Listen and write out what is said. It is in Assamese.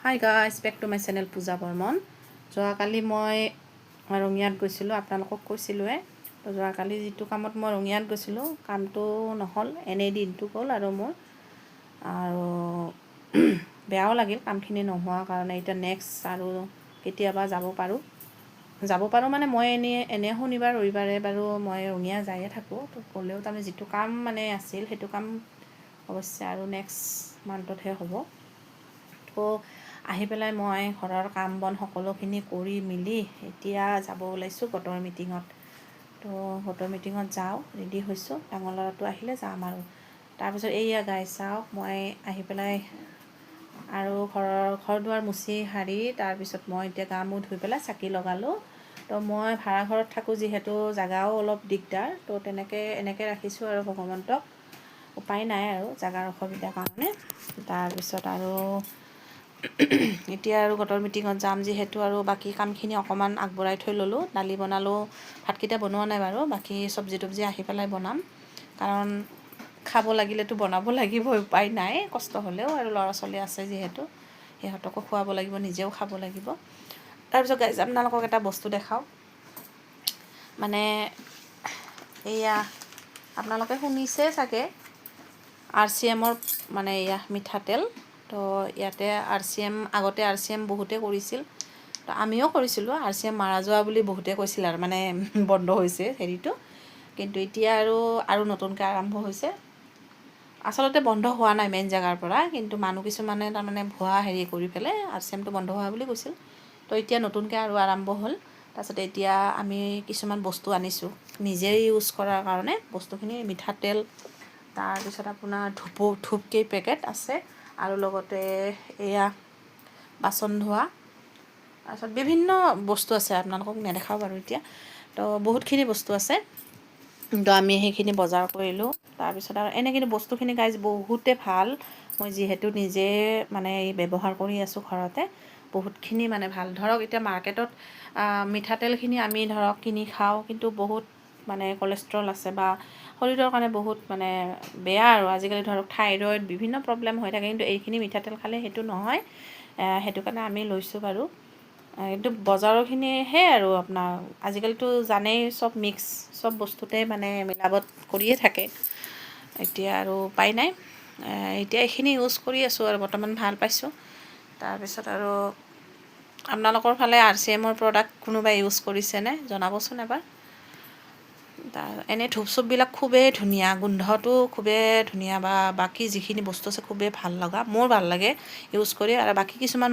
High guys, back to my channel Puja Barman. যোৱাকালি মই ৰঙিয়াত গৈছিলোঁ, আপোনালোকক কৈছিলোঁৱে। তো যোৱাকালি যিটো কামত মই ৰঙিয়াত গৈছিলোঁ, কামটো নহ'ল, এনেই দিনটো গ'ল আৰু মোৰ আৰু বেয়াও লাগিল কামখিনি নোহোৱাৰ কাৰণে। এতিয়া নেক্সট আৰু কেতিয়াবা যাব পাৰোঁ মানে মই এনে শনিবাৰ ৰবিবাৰে বাৰু মই ৰঙিয়া যায়ে থাকোঁ। তো গ'লেও তাৰমানে যিটো কাম মানে আছিল সেইটো কাম অৱশ্যে আৰু নেক্সট মান্থতহে হ'ব। তো আহি পেলাই মই ঘৰৰ কাম বন সকলোখিনি কৰি মেলি এতিয়া যাব ওলাইছোঁ গোটৰ মিটিঙত। তো গোটৰ মিটিঙত যাওঁ, ৰেডি হৈছোঁ, ডাঙৰ ল'ৰাটো আহিলে যাম আৰু। তাৰপিছত এইয়া গাই চাওক, মই আহি পেলাই আৰু ঘৰ দুৱাৰ মুচি সাৰি তাৰপিছত মই এতিয়া গা মূৰ ধুই পেলাই চাকি লগালোঁ। তো মই ভাড়াঘৰত থাকোঁ যিহেতু, জেগাও অলপ দিগদাৰ, তো এনেকৈ ৰাখিছোঁ আৰু ভগৱন্তক। উপায় নাই আৰু জেগাৰ অসুবিধাৰ কাৰণে। তাৰপিছত আৰু এতিয়া আৰু গোটৰ মিটিঙত যাম যিহেতু, আৰু বাকী কামখিনি অকণমান আগবঢ়াই থৈ ল'লোঁ। দালি বনালোঁ, ভাতকেইটা বনোৱা নাই বাৰু, বাকী চব্জি তব্জি আহি পেলাই বনাম। কাৰণ খাব লাগিলেতো বনাব লাগিব, উপায় নাই, কষ্ট হ'লেও। আৰু ল'ৰা ছোৱালী আছে যিহেতু, সিহঁতকো খুৱাব লাগিব, নিজেও খাব লাগিব। তাৰপিছত গাইজ আপোনালোকক এটা বস্তু দেখাওঁ। মানে এয়া আপোনালোকে শুনিছে চাগে, RCMৰ মানে এয়া মিঠাতেল। তো ইয়াতে আগতে RCM বহুতে কৰিছিল, তো আমিও কৰিছিলোঁ। RCM মাৰা যোৱা বুলি বহুতে কৈছিল আৰু মানে বন্ধ হৈছে হেৰিটো, কিন্তু এতিয়া আৰু নতুনকৈ আৰম্ভ হৈছে। আচলতে বন্ধ হোৱা নাই মেইন জেগাৰ পৰা, কিন্তু মানুহ কিছুমানে তাৰমানে ভুৱা হেৰি কৰি পেলাই RCMটো বন্ধ হোৱা বুলি কৈছিল। তো এতিয়া নতুনকৈ আৰু আৰম্ভ হ'ল। তাৰপিছত এতিয়া আমি কিছুমান বস্তু আনিছোঁ নিজেই ইউজ কৰাৰ কাৰণে। বস্তুখিনি মিঠাতেল, তাৰপিছত আপোনাৰ ধূপ কেইপেকেট আছে, আৰু লগতে এয়া বাচন ধোৱা, তাৰপিছত বিভিন্ন বস্তু আছে, আপোনালোকক নেদেখাওঁ বাৰু এতিয়া। তো বহুতখিনি বস্তু আছে, তো আমি সেইখিনি বজাৰ কৰিলোঁ। তাৰপিছত আৰু এনে কিন্তু বস্তুখিনি গাইজ বহুতে ভাল। মই যিহেতু নিজে মানে ব্যৱহাৰ কৰি আছোঁ ঘৰতে, বহুতখিনি মানে ভাল। ধৰক এতিয়া মাৰ্কেটত মিঠাতেলখিনি আমি ধৰক কিনি খাওঁ, কিন্তু বহুত মানে কলেষ্ট্ৰল আছে বা শৰীৰৰ কাৰণে বহুত মানে বেয়া আৰু। আজিকালি ধৰক থাইৰইড বিভিন্ন প্ৰব্লেম হৈ থাকে, কিন্তু এইখিনি মিঠাতেল খালে সেইটো নহয়। সেইটো কাৰণে আমি লৈছোঁ বাৰু। কিন্তু বজাৰৰখিনি সেই আৰু আপোনাৰ আজিকালিতো জানেই, চব মিক্স, চব বস্তুতে মানে মিলাবট কৰিয়ে থাকে। এতিয়া আৰু উপায় নাই, এতিয়া এইখিনি ইউজ কৰি আছোঁ আৰু বৰ্তমান ভাল পাইছোঁ। তাৰপিছত আৰু আপোনালোকৰ ফালে RCMৰ প্ৰডাক্ট কোনোবাই ইউজ কৰিছেনে জনাবচোন এবাৰ। এনেই ধূপ চুপবিলাক খুবেই ধুনীয়া, গোন্ধটো খুবেই ধুনীয়া, বা বাকী যিখিনি বস্তু আছে খুবেই ভাল লগা, মোৰ ভাল লাগে ইউজ কৰি। আৰু বাকী কিছুমান